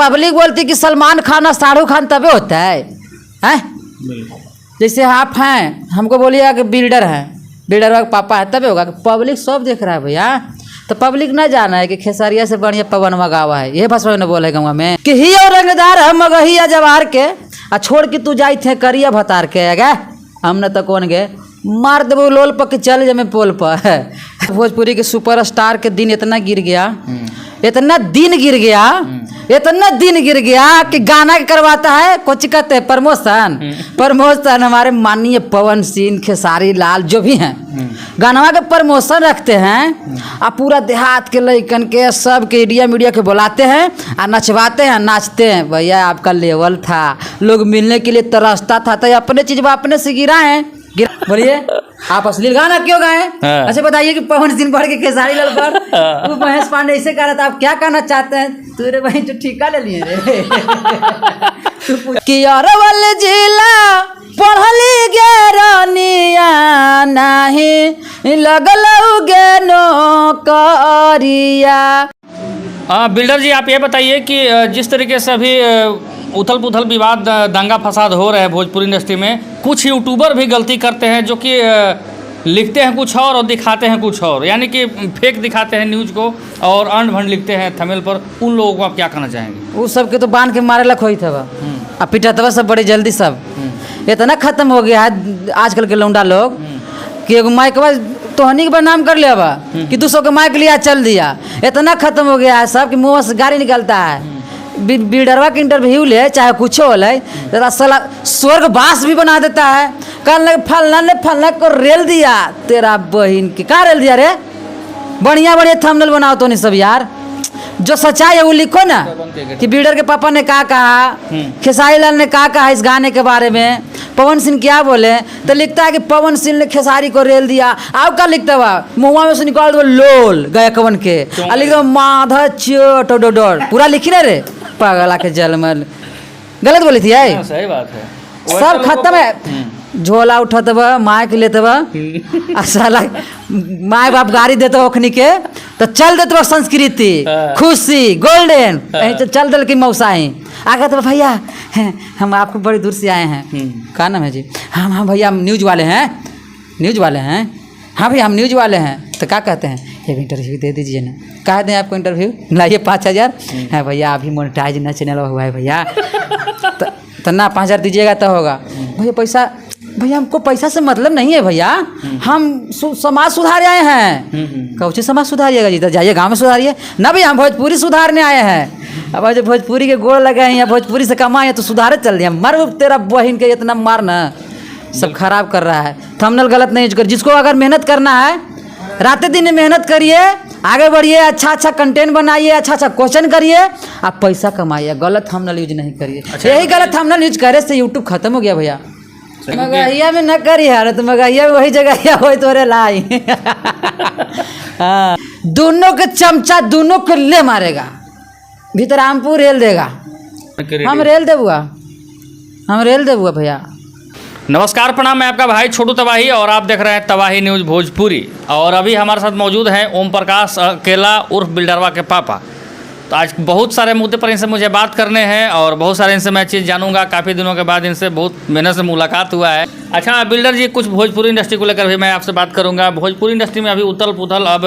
Public बोलती कि सलमान खान और शाहरुख खान तबे होता है हैं? जैसे आप हैं, हमको बोलिएगा कि बिल्डर हैं, बिल्डर का पापा है, तबे होगा। पब्लिक सब देख रहा है भैया, तो पब्लिक ना जाना है कि खेसारिया से बढ़िया पवनवा गावा है। ये भाषा में बोले गाँव में कि ही और रंगदार है मगहिया जवार के आ छोड़ के तू जाई थे करिया भतार के गे हमने तो कौन गे मार देबो लोल पक चल जमे पोल पर। भोजपुरी के सुपरस्टार के दिन इतना गिर गया, इतना दिन गिर गया, इतना दिन गिर गया कि गाना करवाता है कुछ कहते हैं प्रमोशन। प्रमोशन हमारे माननीय पवन सिंह, खेसारी लाल जो भी हैं गाना के प्रमोशन रखते हैं और पूरा देहात के लड़कन के सब के इंडिया मीडिया के बुलाते हैं और नचवाते हैं, नाचते हैं। भैया आपका लेवल था, लोग मिलने के लिए तरसता था, तो अपने चीज अपने से गिरा है। बोलिए आप अश्लील गाना क्यों गाए? अच्छा बताइए कि पवन सिंह बढ़ के खेसारी लाल पर तू महेश पांडे ऐसे कह रहा था, आप क्या कहना चाहते हैं? तेरे भाई जो ठीका ले लिए रे कि अरवल जिला पढ़ली गे रानिया नहीं लगल गे नौकरिया। बिल्डर जी आप ये बताइए कि जिस तरीके से अभी उथल पुथल विवाद दंगा फसाद हो रहा है भोजपुरी इंडस्ट्री में, कुछ यूट्यूबर भी गलती करते हैं जो कि लिखते हैं कुछ और दिखाते हैं कुछ और, यानी कि फेक दिखाते हैं न्यूज़ को और अंड भंड लिखते हैं थंबनेल पर। उन लोगों को आप क्या कहना चाहेंगे? वो सब के तो बांध के मारे लख होई था अब पिटतवा सब बड़ी जल्दी सब इतना खत्म हो गया है आजकल के लौंडा लोग कि एगो माइक तोहनी के बदनाम कर लिया बा कि दूसरों के माइक लिया चल दिया। इतना खत्म हो गया है सब कि मुँह से गाड़ी निकलता है। बिल्डरवा के इंटरव्यू ले चाहे कुछ हो ले साला स्वर्गवास भी बना देता है। कल फलना ने फलना को रेल दिया, तेरा बहन के कहाँ रेल दिया रे? बढ़िया बढ़िया थंबनेल बनाओ तो नहीं सब यार, जो सच्चाई है वो लिखो ना कि बिल्डर के पापा ने क्या कहा, खेसारी लाल ने क्या कहा इस गाने के बारे में, पवन सिंह क्या बोले, तो लिखता है कि पवन सिंह ने खेसारी को रेल दिया। आप क्या लिखता हुआ मुँह में से निकाल दो लोल गायकवन के और लिख दो माधा चोट डोडोर, पूरा लिखी ना रे पागला के जलमल। गलत बोली थी यार, सही बात है, सब खत्म है। झोला उठत बा माइक लेते बा साला माए बाप गाड़ी देते ओखनी के तो चल देते बा संस्कृति खुशी गोल्डन तो चल दल की मौसाई आगे तो भैया हम आपको बड़ी दूर से आए हैं। क्या नाम है जी? हाँ भैया हम न्यूज़ वाले हैं, न्यूज़ वाले हैं। हाँ भैया हम न्यूज़ वाले हैं। तो क्या कहते हैं एक इंटरव्यू दे दीजिए ना। कह दें आपको इंटरव्यू लाइए 5000 है भैया, अभी मोनेटाइज ना चैनल हुआ है भैया तो ना 5000 दीजिएगा तो होगा भैया। पैसा भैया हमको पैसा से मतलब नहीं है भैया, हम समाज सुधार आए हैं। कौची समाज सुधारिएगा जी? तो जाइए गाँव में सुधारिए ना भैया, हम भोजपुरी सुधारने आए हैं। अब जो भोजपुरी के गोड़ लगे हैं या भोजपुरी से कमाए तो सुधारे चल दिया। मर तेरा बहन के इतना मार ना सब खराब कर रहा है। थंबनेल गलत नहीं यूज कर, जिसको अगर मेहनत करना है रात दिन मेहनत करिए, आगे बढ़िए, अच्छा अच्छा कंटेंट बनाइए, अच्छा अच्छा क्वेश्चन करिए, आप पैसा कमाइए। गलत थंबनेल यूज नहीं करिए। यही गलत थंबनेल यूज करे से यूट्यूब खत्म हो गया भैया। मगहिया में न करी यार, तो मगहिया में वही जगह हो तोरे लाई दोनों के चमचा दोनों को ले मारेगा, भीतर आमपुर रेल देगा। हम रेल देबुआ, हम रेल देबुआ भैया। नमस्कार प्रणाम, मैं आपका भाई छोटू तबाही और आप देख रहे हैं तबाही न्यूज़ भोजपुरी। और अभी हमारे साथ मौजूद हैं ओम प्रकाश अकेला उर्फ बिल्डरवा के पापा। तो आज बहुत सारे मुद्दे पर इनसे मुझे बात करने हैं और बहुत सारे इनसे मैं चीज़ जानूंगा। काफ़ी दिनों के बाद इनसे बहुत मेहनत से मुलाकात हुआ है। अच्छा बिल्डर जी, कुछ भोजपुरी इंडस्ट्री को लेकर भी मैं आपसे बात करूंगा। भोजपुरी इंडस्ट्री में अभी उथल पुथल, अब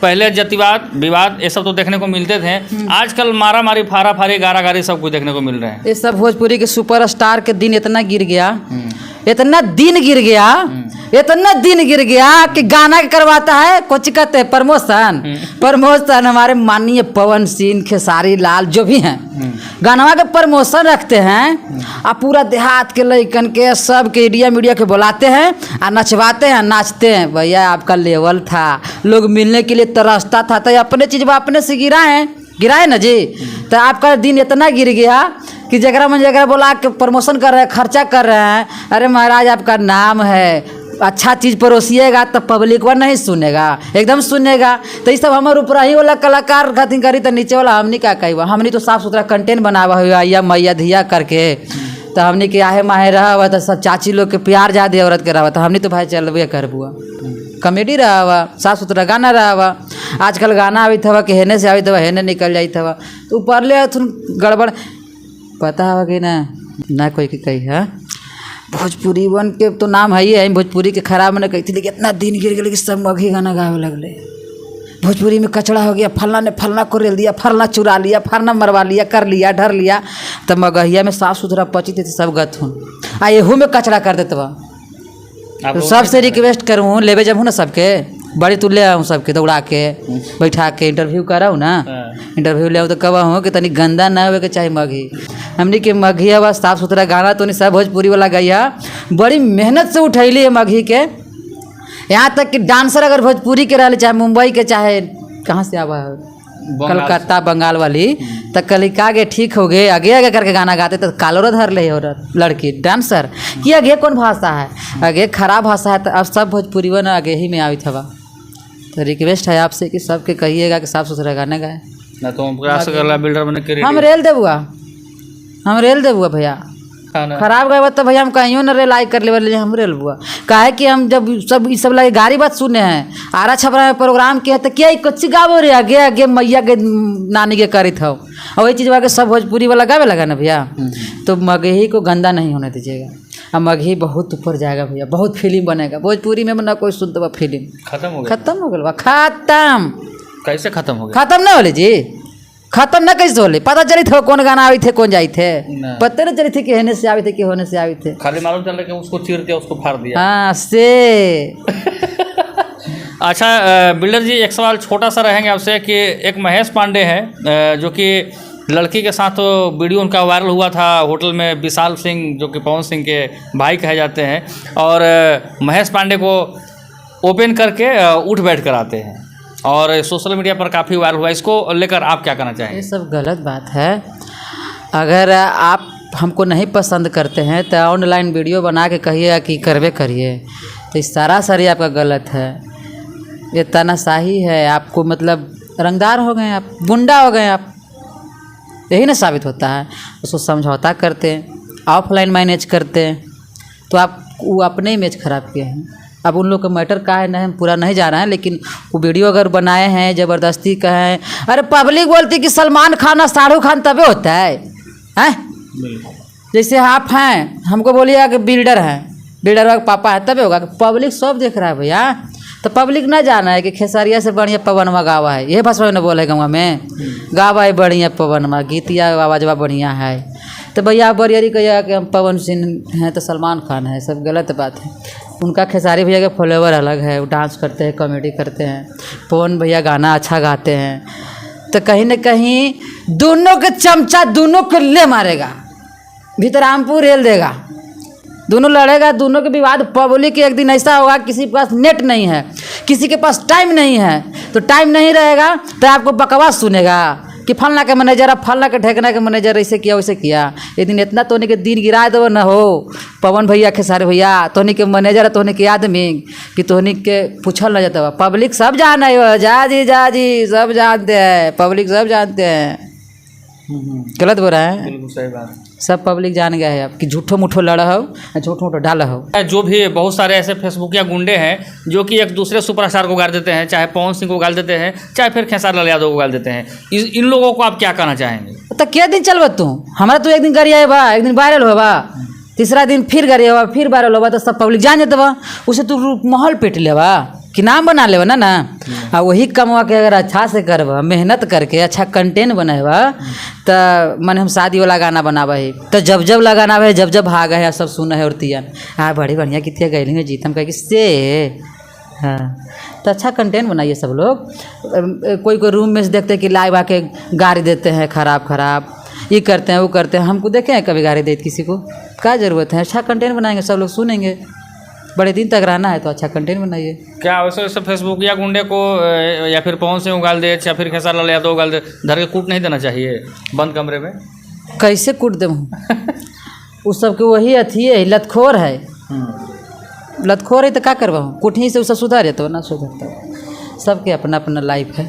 पहले जातिवाद विवाद ये सब तो देखने को मिलते थे, आजकल मारा मारी फारा फारी गारा गारी सब कुछ देखने को मिल रहे हैं। ये सब भोजपुरी के सुपरस्टार के दिन इतना गिर गया, इतना दिन गिर गया, इतना दिन गिर गया कि गाना करवाता है कुछ कहते हैं प्रमोशन। प्रमोशन हमारे माननीय पवन सिंह, खेसारी लाल जो भी हैं गाना के प्रमोशन रखते हैं और पूरा देहात के लड़कन के सब के इंडिया मीडिया के बुलाते हैं और नचवाते हैं, नाचते हैं। भैया आपका लेवल था, लोग मिलने के लिए तरसता था, तो अपने चीज अपने से गिराए ना जी। तो आपका दिन इतना गिर गया कि जगह में जगह बोला के प्रमोशन कर रहे हैं, खर्चा कर रहे हैं। अरे महाराज आपका नाम है, अच्छा चीज़ परोसिएगा तो पब्लिक वा नहीं सुनेगा, एकदम सुनेगा। तो ये सब हमारे ऊपर ही वाला कलाकार खातिर करी तो नीचे वाला हमनी क्या कही, हमनी तो साफ सुथरा कंटेंट बनावा हुआ या मैया धिया करके तो हमने के आहे माहे रहा हुआ तो सब चाची लोग के प्यार ज़्यादा औरत के रहा हुआ तो हमने तो भाई चल भैया कर बुआ कॉमेडी रहा हुआ साफ सुथरा गाना रहा हुआ। आजकल गाना आवित हवा कि हेने से आवित हवा हेने निकल जाइत हवा तो ऊपर ले गड़बड़ पता हवा कि ना कोई की कही है भोजपुरी वन के तो नाम है ही है भोजपुरी के खराब मैंने कही थी लेकिन इतना दिन गिर गया कि सब मघी गाना गावे लगले। भोजपुरी में कचड़ा हो गया फलना ने फलना को रेल दिया फलना चुरा लिया फलना मरवा लिया कर लिया ढर लिया तब मगहिया में साफ सुथरा पची थे सब गथुन आ एहू में कचड़ा कर देते बा। तो सबसे रिक्वेस्ट करूँ लेवे जब हूँ ना सबके बड़ी तू ले आऊँ सबके दौड़ा के बैठा के इंटरव्यू कराऊँ ना इंटरव्यू ले आऊँ तो कब हूँ कि तनी गंदा ना हो के चाहे मघी हमने के मघिया बा साफ सुथरा गाना तो नहीं सब भोजपुरी वाला गैया बड़ी मेहनत से उठैली है मघी के यहाँ तक कि डांसर अगर भोजपुरी के रहे चाहे मुंबई के चाहे कहाँ से आवा कलकत्ता बंगाल वाली तो कलिका के ठीक हो गए आगे आगे करके गाना गाते तो कालोरा धर ले औरत लड़की डांसर कि आगे कौन भाषा है आगे खराब भाषा है तो अब सब भोजपुरी वन आगे ही में आई था। तो रिक्वेस्ट है आपसे कि सबके कहिएगा कि साफ सुथरा गाना गाए ना तो बिल्डर बने के हम रेल देबुआ भैया खराब गए तो भैया हम कहीं न रेल आई कर ले हम रेल बुआ काहे कि हम जब सब ये सब लगे गाड़ी बात सुने हैं आरा छपरा में प्रोग्राम के है तो क्या कच्ची गावो रे आगे आगे मैया के नानी के करी था और वही चीज़ के सब भोजपुरी वाला गावे लगा ना भैया तो मगही को गंदा नहीं होने दीजिएगा। अब मगही बहुत ऊपर जाएगा भैया बहुत फिल्म बनेगा भोजपुरी में ना कोई सुनता फिल्म खत्म हो गया खत्म कैसे खत्म हो गया खत्म ना होले जी खत्म ना कैसे होले पता चली थे कौन गाना आई थे कौन जाई थे पता नहीं चली थी कि होने से आवे थे कि होने से आवे थे खाली मालूम चल रहा कि उसको चीर दिया उसको फाड़ दिया हाँ से अच्छा बिल्डर जी एक सवाल छोटा सा रहेंगे आपसे कि एक महेश पांडे हैं जो कि लड़की के साथ वीडियो उनका वायरल हुआ था होटल में विशाल सिंह जो कि पवन सिंह के भाई कहे जाते हैं और महेश पांडे को ओपन करके उठ बैठ कर आते हैं और सोशल मीडिया पर काफ़ी वायरल हुआ इसको लेकर आप क्या कहना चाहेंगे? ये सब गलत बात है। अगर आप हमको नहीं पसंद करते हैं तो ऑनलाइन वीडियो बना के कहिए कि करवे करिए तो इस सरासरी आपका गलत है। ये तानाशाही है आपको मतलब रंगदार हो गए आप गुंडा हो गए आप यही ना साबित होता है। उसको समझौता करते ऑफलाइन मैनेज करते तो आप वो अपने इमेज ख़राब किए हैं। अब उन लोग का मैटर का है नहीं हम पूरा नहीं जा रहे हैं लेकिन वो वीडियो अगर बनाए हैं ज़बरदस्ती का है। अरे पब्लिक बोलती कि सलमान खान और शाहरुख खान तभी होता है हैं जैसे आप हैं हमको बोलिए कि बिल्डर हैं बिल्डर का पापा है तभी होगा पब्लिक सब देख रहा है भैया तो पब्लिक ना जाना है कि खेसारिया से बढ़िया पवनमा गावा है ये भाषा में बोले गाँव में गावा है बढ़िया पवनमा गीतिया आवाजवा बढ़िया है तो भैया आप बरियारी कहिएगा कि हम पवन सिंह हैं तो सलमान खान है सब गलत बात है। उनका खेसारी भैया के फॉलोवर अलग है वो डांस करते हैं कॉमेडी करते हैं पवन भैया गाना अच्छा गाते हैं तो कहीं न कहीं दोनों के चमचा दोनों को ले मारेगा भीतरामपुर रेल देगा दोनों लड़ेगा दोनों के विवाद पब्लिक एक दिन ऐसा होगा किसी के पास नेट नहीं है किसी के पास टाइम नहीं है तो टाइम नहीं रहेगा तो आपको बकवास सुनेगा कि फलना के मैनेजर अब फलना के ठेकना के मैनेजर ऐसे किया वैसे किया ये दिन इतना तोने के दिन गिरा दो न हो पवन भैया खेसारी भैया तोहनी के मैनेजर तोहनी के आदमी कि तोहनी के पूछल न जाता पब्लिक सब जाना है जा जी सब जानते हैं पब्लिक सब जानते हैं गलत बोल रहा है बिल्कुल सही बात सब पब्लिक जान गया है अब कि झूठो मुठो लड़ा हो झूठो मुठो डाला हो। जो भी बहुत सारे ऐसे फेसबुकिया गुंडे हैं जो कि एक दूसरे सुपरस्टार को गाल देते हैं चाहे पवन सिंह को गाल देते हैं चाहे फिर खेसारी लाल यादव को गाल देते हैं इन लोगों को आप क्या कहना चाहेंगे? तो क्या दिन चलबा तू हमारा तो एक दिन गरिया बा एक दिन वायरल होबा तीसरा दिन फिर गरिया बा फिर वायरल होबा तो सब पब्लिक जान जाते बा उसे तू माहौल पेट लेबा कि नाम बना लेबा ना आ वही कमवा के अगर अच्छा से करबा मेहनत करके अच्छा कंटेंट बनाबा तो माने हम शादी वाला गाना बनाबा है तो जब जब लगाना है जब जब भागा है सब सुना है औरतिया हाँ बड़ी बढ़िया गीतिया गैली है जीत हम कह से हाँ तो अच्छा कंटेंट बनाइए सब लोग। कोई कोई रूम में से देखते हैं कि लाइव आके गाड़ी देते हैं खराब ये करते हैं वो करते हैं हमको देखे हैं कभी गाड़ी देते किसी को क्या ज़रूरत है। अच्छा कंटेंट बनाएंगे सब लोग सुनेंगे बड़े दिन तक रहना है तो अच्छा कंटेंट बनाइए। क्या वैसे वैसे फेसबुक या गुंडे को या फिर पवन सिंह उगाल दे या फिर खेसारी लाल यादव उगाल दे धर के कूट नहीं देना चाहिए बंद कमरे में? कैसे कूट दे उस सबके वही अथी है लतखोर है लतखोर है तो क्या करवा कुटही से उससे सुधार तो ना सुधरता सबके अपना अपना लाइफ है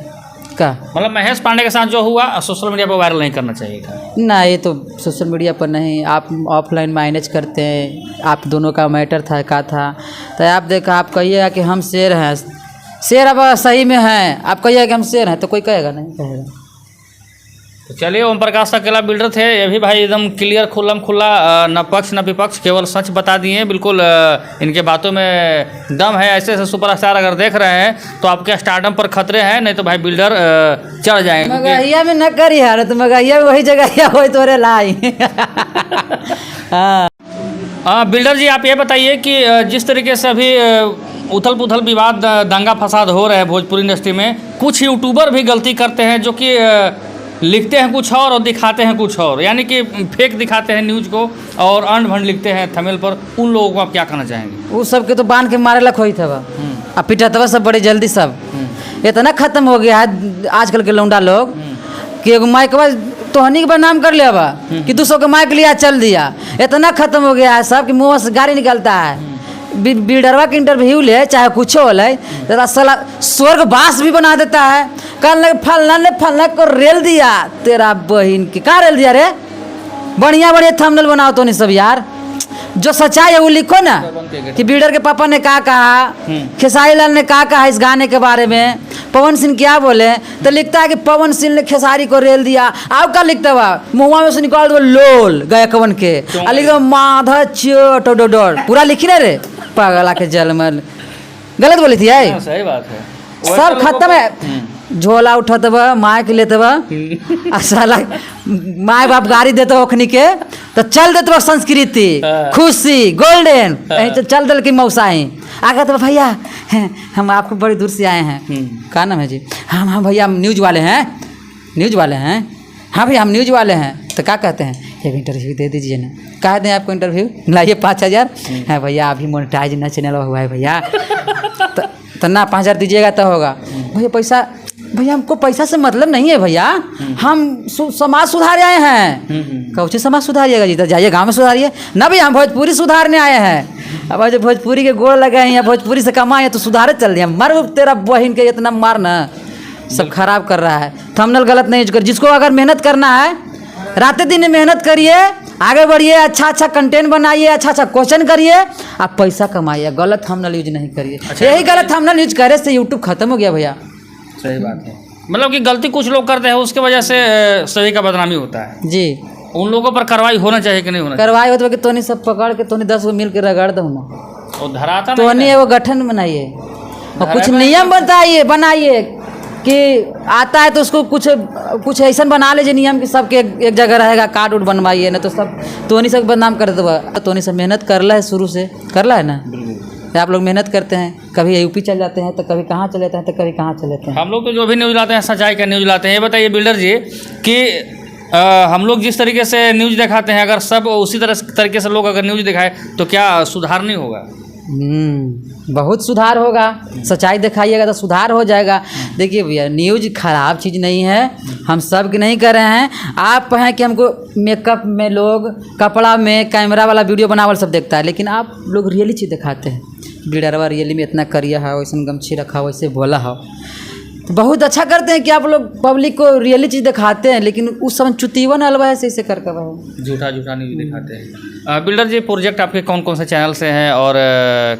का मतलब महेश पांडे के साथ जो हुआ सोशल मीडिया पर वायरल नहीं करना चाहिए था। ना, ये तो सोशल मीडिया पर नहीं, आप ऑफलाइन मैनेज करते हैं, आप दोनों का मैटर था क्या था। तो आप देखा, आप कहिएगा कि हम शेर हैं, शेर अब सही में हैं, आप कहिएगा कि हम शेर हैं तो कोई कहेगा नहीं कहेगा। तो चलिए, ओम प्रकाश अकेला बिल्डर थे, ये भी भाई एकदम क्लियर खुल्लम खुल्ला, न पक्ष न विपक्ष, केवल सच बता दिए। बिल्कुल इनके बातों में दम है। ऐसे ऐसे सुपरस्टार अगर देख रहे हैं तो आपके स्टारडम पर खतरे हैं, नहीं तो भाई बिल्डर चढ़ जाएंगे। मगहिया में न करी यार, तो मगहिया में वही जगह हो तोरे लाई। हाँ बिल्डर जी, आप ये बताइए कि जिस तरीके से अभी उथल पुथल विवाद दंगा फसाद हो रहा है भोजपुरी इंडस्ट्री में, कुछ यूट्यूबर भी गलती करते हैं जो कि लिखते हैं कुछ और दिखाते हैं कुछ और, यानी कि फेक दिखाते हैं न्यूज़ को और अंड भंड लिखते हैं थंबनेल पर। उन लोगों को आप क्या कहना चाहेंगे? वो सब के तो बांध के मारे लख होई था, अब पिटतवा सब बड़े जल्दी सब इतना खत्म हो गया है आजकल के लौंडा लोग कि एगो माइक तोहनी के बदनाम कर लिया बा कि 200 का माइक लिया चल दिया। इतना खत्म हो गया है सब कि मुँह से गाड़ी निकलता है। बिल्डरवा के इंटरव्यू ले चाहे कुछ हो ले, तो साला स्वर्गवास भी बना देता है। कल फलना ने फलना को रेल दिया, तेरा बहन की कहाँ रेल दिया रे? बढ़िया बढ़िया थंबनेल बनाओ तो नहीं सब यार, जो सच्चाई है वो लिखो ना कि बिल्डर के पापा ने क्या कहा, खेसारी लाल ने क्या कहा इस गाने के बारे में, पवन सिंह क्या बोले। तो लिखता है कि पवन सिंह ने खेसारी को रेल दिया। आप क्या लिखता हुआ मुँह में से निकाल दो लोल गया कवन के, लिख दो माधा चोटोडोडोर, पूरा लिखी ना रे पागला के जलमल। गलत बोली थी यार, सही बात है, सब खत्म है। झोला उठत बा माँ के लेते बा, साला माँ बाप गाड़ी देते ओखनी के तो चल देते बा संस्कृति खुशी गोल्डन, चल दल की मौसाई आगे तो भैया हम आपको बड़ी दूर से आए हैं। क्या नाम है जी? हाँ भैया हम न्यूज़ वाले हैं, न्यूज़ वाले हैं। हाँ भैया हम न्यूज़ वाले हैं। तो क्या कहते हैं, एक इंटरव्यू दे दीजिए ना। कह दें आपको इंटरव्यू लाइए 5000। है भैया अभी मोनेटाइज ना चैनल हुआ है भैया, तो ना 5000 दीजिएगा तो होगा। भैया पैसा, भैया हमको पैसा से मतलब नहीं है भैया, हम समाज सुधार आए हैं। कौन समाज सुधारिएगा जी? तो जाइए गांव में सुधारिए ना भैया, हम भोजपुरी सुधारने आए हैं। अब जो भोजपुरी के गोड़ लगे हैं या भोजपुरी से कमाए तो सुधारे चल दिया। मर तेरा बहन के इतना मारना सब खराब कर रहा है। थंबनेल गलत नहीं यूज कर, जिसको अगर मेहनत करना है रात दिन मेहनत करिए, आगे बढ़िए, अच्छा अच्छा कंटेंट बनाइए, अच्छा अच्छा क्वेश्चन करिए, आप पैसा कमाइए, गलत थंबनेल यूज नहीं करिए। यही गलत थंबनेल यूज करे से यूट्यूब खत्म हो गया भैया। सही बात है, मतलब कि गलती कुछ लोग करते हैं उसके वजह से सभी का बदनामी होता है जी। उन लोगों पर कार्रवाई होना चाहिए कि नहीं होना कार्रवाई होती है कि तोनी सब पकड़ के तोनी 10 को मिल के रगड़ दो ना, और धराता तोनी एगो गठन बनाइए और कुछ नियम बताइए बनाइए कि आता है तो उसको कुछ ऐसा बना लीजिए नियम कि सबके एक जगह रहेगा, कार्ड उड बनवाइए ना तो सब तोनी सब बदनाम कर दो। तोनी सब मेहनत करला है, शुरू से करला है ना। आप लोग मेहनत करते हैं, कभी यूपी चल जाते हैं तो कभी कहाँ चले जाते हैं तो कभी कहाँ चले जाते हैं। हम लोग तो जो भी न्यूज़ लाते हैं सच्चाई का न्यूज़ लाते हैं। ये बताइए बिल्डर जी कि हम लोग जिस तरीके से न्यूज़ दिखाते हैं, अगर सब उसी तरीके से लोग अगर न्यूज़ दिखाए तो क्या सुधार नहीं होगा? बहुत सुधार होगा। सच्चाई दिखाइएगा तो सुधार हो जाएगा। देखिए भैया, न्यूज़ खराब चीज़ नहीं है, हम सब की नहीं कर रहे हैं। आप हैं कि हमको मेकअप में लोग कपड़ा में कैमरा वाला वीडियो बनावल सब देखता है, लेकिन आप लोग रियली चीज़ दिखाते हैं। बिल्डरवा रियली में इतना करिया है, वैसे गमछी रखा हो, वैसे बोला हो, तो बहुत अच्छा करते हैं कि आप लोग पब्लिक को रियली चीज़ दिखाते हैं। लेकिन उस समय चुतीवन हलवा है ऐसे कर कर झूठा न्यूज़ दिखाते हैं। बिल्डर जी, प्रोजेक्ट आपके कौन कौन से चैनल से हैं और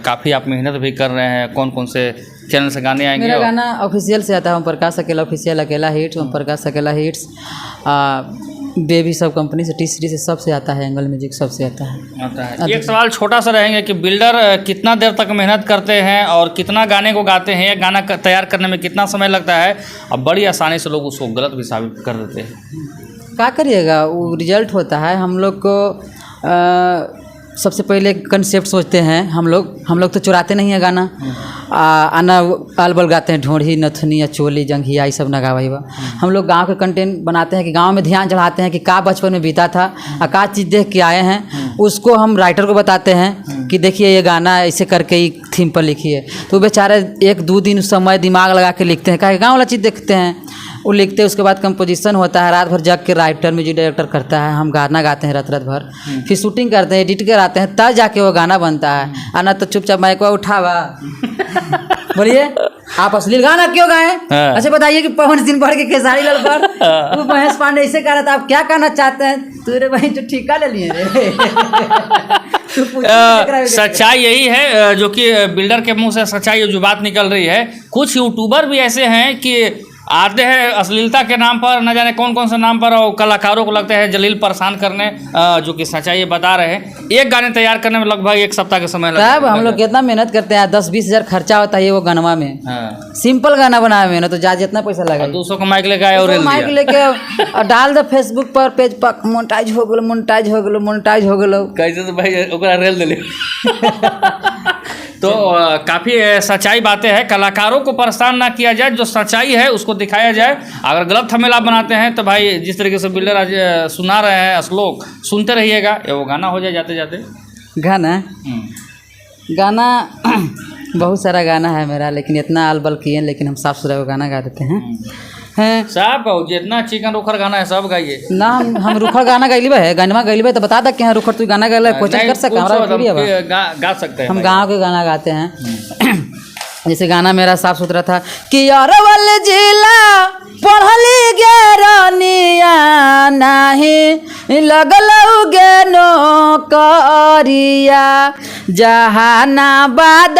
काफ़ी आप मेहनत भी कर रहे हैं, कौन कौन से चैनल से गाने आएंगे? मेरा गाना ऑफिशियल से आता है, ओम प्रकाश अकेला ऑफिशियल, अकेला हिट्स, ओम प्रकाश अकेला हिट्स, बेबी सब कंपनी से, टी-सीडी से, सबसे आता है, एंगल म्यूजिक सबसे आता है। एक सवाल छोटा सा रहेंगे कि बिल्डर कितना देर तक मेहनत करते हैं और कितना गाने को गाते हैं, गाना तैयार करने में कितना समय लगता है? अब बड़ी आसानी से लोग उसको गलत भी साबित कर देते हैं। क्या करिएगा, वो रिजल्ट होता है। हम लोग को सबसे पहले कंसेप्ट सोचते हैं। हम लोग तो चुराते नहीं है गाना, आना अलबल गाते हैं, ढोढ़ी नथनी या चोली जंघिया ये सब ना गावाई बा। हम लोग गांव के कंटेंट बनाते हैं कि गांव में ध्यान चढ़ाते हैं कि का बचपन में बीता था और का चीज़ देख के आए हैं, उसको हम राइटर को बताते हैं कि देखिए ये गाना ऐसे करके ही थीम पर लिखिए। तो बेचारे 1-2 दिन समय दिमाग लगा के लिखते हैं, क्या गाँव वाला चीज़ देखते हैं, वो लिखते हैं। उसके बाद कंपोजिशन होता है, रात भर जग के राइटर म्यूजिक डायरेक्टर करता है, हम गाना गाते हैं रात भर, फिर शूटिंग करते हैं, एडिट कराते हैं, तब जाके वो गाना बनता है। आना तो चुपचाप माइक उठावा बोलिए आप अश्लील गाना क्यों गाए? हाँ। अच्छा बताइए कि पवन सिंह पढ़ के खेसारी लाल पर वो महेश पांडे ऐसे कह रहा था, आप क्या कहना चाहते हैं? तेरे भाई जो ठीका ले लिए रे। तू पूछ देख रहा है। सच्चाई यही है जो कि बिल्डर के मुंह से सच्चाई जो बात निकल रही है। कुछ यूट्यूबर भी ऐसे हैं कि आते हैं अश्लीलता के नाम पर, न जाने कौन कौन से नाम पर, और कलाकारों को लगता है जलील परेशान करने, जो कि सच्चाई बता रहे हैं। एक गाने तैयार करने में लगभग 1 सप्ताह का समय लगता है। साहब हम लोग कितना मेहनत करते हैं, 10-20 हज़ार खर्चा होता है ये वो गानवा में। हाँ। सिंपल गाना बनाए हुए ना तो जा जितना पैसा लगा 200 का माइक लेके आए और माइक लेके और डाल दो फेसबुक पर पेज पर, मोनेटाइज हो गेलो, मोनेटाइज हो गेलो, मोनेटाइज हो गेलो। कैसे तो भाई ओकरा रेल दिले। तो काफ़ी सच्चाई बातें हैं। कलाकारों को परेशान ना किया जाए, जो सच्चाई है उसको दिखाया जाए। अगर गलत थंबनेल आप बनाते हैं तो भाई जिस तरीके से बिल्डर आज सुना रहे हैं श्लोक, सुनते रहिएगा, ये वो गाना हो जाए जाते जाते। गाना गाना बहुत सारा गाना है मेरा, लेकिन इतना अलबल किए, लेकिन हम साफ सुथरा गाना गा देते हैं। हैं साहब जितना चिकन रुखर गाना है सब गाइए ना। हम रुखर गाना गैली है, गानवा गैली तो बता दे कि हाँ रुखर तू गाना गैला क्वेश्चन कर सकते हैं। गा सकते हैं, हम गाँव के गाना गाते हैं। जैसे गाना मेरा साफ सुथरा था कि अरवल जिला पढ़ली गे रानिया नहीं लगल गे नौकरिया, जहानाबाद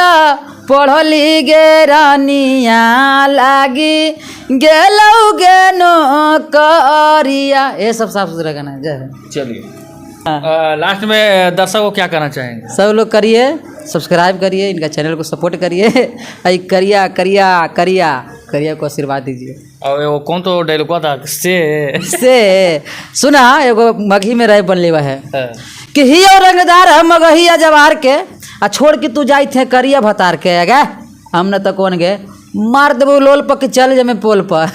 पढ़ली गे रानिया लागी गेलौ गे नौकरिया। ये सब साफ सुथरा गाना है। जय हो। चलिए लास्ट में दर्शकों को क्या कहना चाहेंगे? सब लोग करिए, सब्सक्राइब करिए, इनका चैनल को सपोर्ट करिए। आई करिया करिया करिया करिया को आशीर्वाद दीजिए। और वो कौन तो डायलॉग था से सुना एगो मगही में रह बनले है कि ही और रंगदार है मगहिया जवार के आ छोड़ के तू जाई थे करिया भतार के गे हम न तो कौन गे मार देबो लोल पर के चल जमे पोल पर।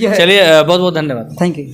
चलिए बहुत बहुत धन्यवाद। Thank you.